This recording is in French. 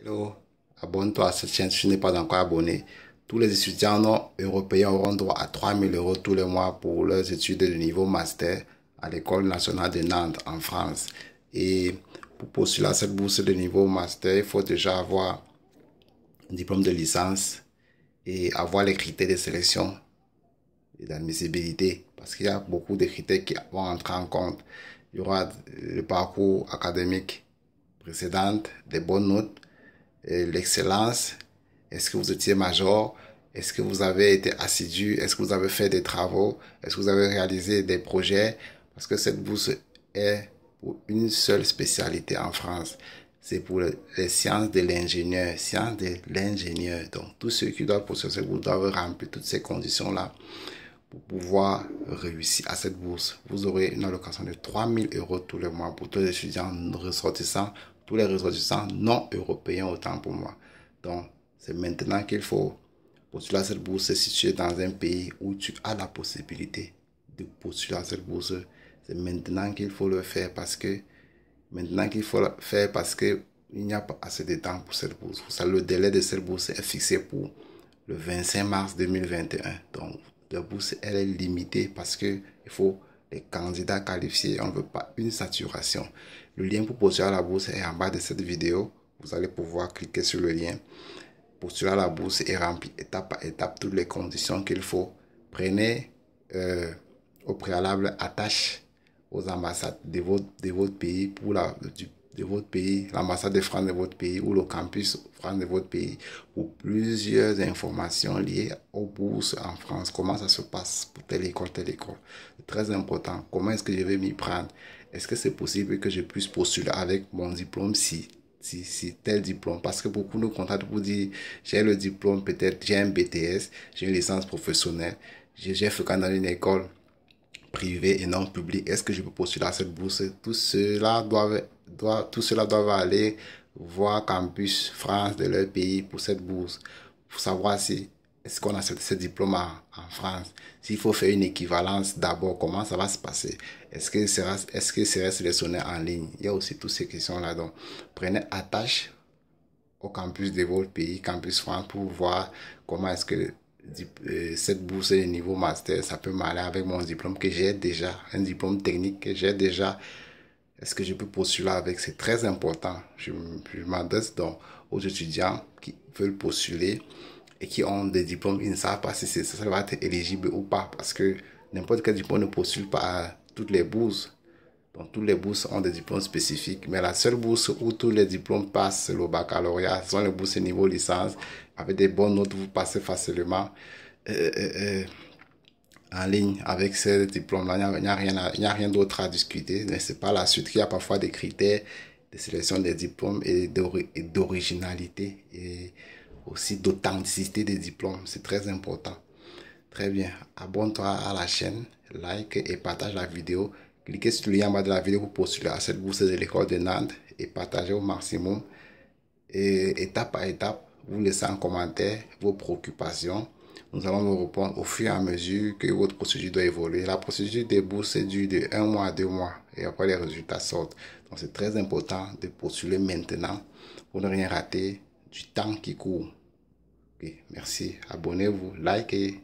Hello, abonne-toi à cette chaîne si tu n'es pas encore abonné. Tous les étudiants non européens auront droit à 3 000 € tous les mois pour leurs études de niveau master à l'École nationale de Nantes en France. Et pour postuler à cette bourse de niveau master, il faut déjà avoir un diplôme de licence et avoir les critères de sélection et d'admissibilité. Parce qu'il y a beaucoup de critères qui vont entrer en compte. Il y aura le parcours académique précédent, des bonnes notes, l'excellence. Est-ce que vous étiez major? Est-ce que vous avez été assidu? Est-ce que vous avez fait des travaux? Est-ce que vous avez réalisé des projets? Parce que cette bourse est pour une seule spécialité en France. C'est pour les sciences de l'ingénieur. Sciences de l'ingénieur. Donc, tous ceux qui doivent postuler cette bourse doivent remplir toutes ces conditions-là pour pouvoir réussir à cette bourse. Vous aurez une allocation de 3 000 € tous les mois pour tous les étudiants ressortissants, tous les ressortissants non européens autant pour moi. Donc, c'est maintenant qu'il faut postuler à cette bourse si tu es dans un pays où tu as la possibilité de postuler à cette bourse. C'est maintenant qu'il faut le faire parce que il n'y a pas assez de temps pour cette bourse. Le délai de cette bourse est fixé pour le 25 mars 2021. Donc, la bourse, elle est limitée parce que il faut les candidats qualifiés. On ne veut pas une saturation. Le lien pour postuler à la bourse est en bas de cette vidéo. Vous allez pouvoir cliquer sur le lien. Postuler à la bourse et remplir étape par étape toutes les conditions qu'il faut. Prenez au préalable attache aux ambassades de votre pays pour de votre pays, l'ambassade de France de votre pays ou le campus France de votre pays pour plusieurs informations liées aux bourses en France. Comment ça se passe pour telle école, telle école. C'est très important. Comment est-ce que je vais m'y prendre? Est-ce que c'est possible que je puisse postuler avec mon diplôme si tel diplôme? Parce que beaucoup nous contactent pour dire j'ai le diplôme, peut-être j'ai un BTS, j'ai une licence professionnelle, j'ai fréquenté dans une école privée et non publique. Est-ce que je peux postuler à cette bourse? Tout cela doivent aller voir Campus France de leur pays pour cette bourse, pour savoir si est-ce qu'on a ce diplôme en France. S'il faut faire une équivalence d'abord, comment ça va se passer? Est-ce que sera sélectionné en ligne? Il y a aussi toutes ces questions-là. Donc, prenez attache au campus de votre pays, Campus France, pour voir comment est-ce que cette bourse de niveau master, ça peut m'aller avec mon diplôme que j'ai déjà, un diplôme technique que j'ai déjà. Est-ce que je peux postuler avec? C'est très important. Je m'adresse donc aux étudiants qui veulent postuler et qui ont des diplômes. Ils ne savent pas si ça va être éligible ou pas parce que n'importe quel diplôme ne postule pas à toutes les bourses. Donc, toutes les bourses ont des diplômes spécifiques. Mais la seule bourse où tous les diplômes passent le baccalauréat, ce sont les bourses niveau licence. Avec des bonnes notes, vous passez facilement en ligne avec ces diplômes-là. Il n'y a rien d'autre à discuter. Mais c'est pas la suite qu'il y a parfois des critères de sélection des diplômes et d'originalité et aussi d'authenticité des diplômes. C'est très important. Très bien. Abonne-toi à la chaîne, like et partage la vidéo. Cliquez sur le lien en bas de la vidéo pour postuler à cette bourse de l'école de Nantes et partagez au maximum. Et étape par étape, vous laissez en commentaire vos préoccupations. Nous allons vous répondre au fur et à mesure que votre procédure doit évoluer. La procédure des bourses dure de 1 mois à 2 mois et après les résultats sortent. Donc c'est très important de postuler maintenant pour ne rien rater du temps qui court. Okay, merci. Abonnez-vous, likez.